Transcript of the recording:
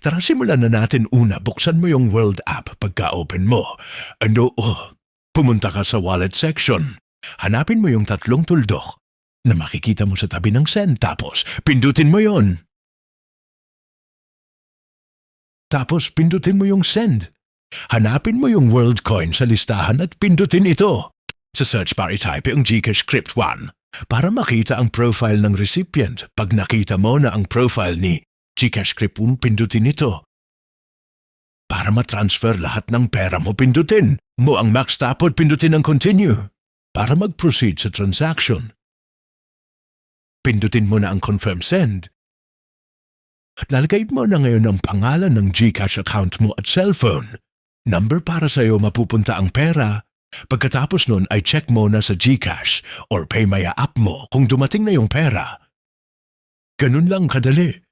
Tara, simulan na natin una. Buksan mo yung World app pagka-open mo. Pumunta ka sa wallet section. Hanapin mo yung tatlong tuldok na makikita mo sa tabi ng send, tapos pindutin mo yon. Tapos pindutin mo yung send. Hanapin mo yung World Coin sa listahan at pindutin ito. Sa search bar itype yung Gcash Crypt 1 para makita ang profile ng recipient. Pag nakita mo na ang profile ni Gcash Crypt 1, pindutin ito. Para matransfer lahat ng pera mo, pindutin mo ang max, tapos pindutin ang continue. Para mag-proceed sa transaction, pindutin mo na ang confirm send. Lalagay mo na ngayon ang pangalan ng Gcash account mo at cellphone number para sa'yo mapupunta ang pera. Pagkatapos nun ay check mo na sa Gcash or PayMaya app mo kung dumating na yung pera. Ganun lang kadali.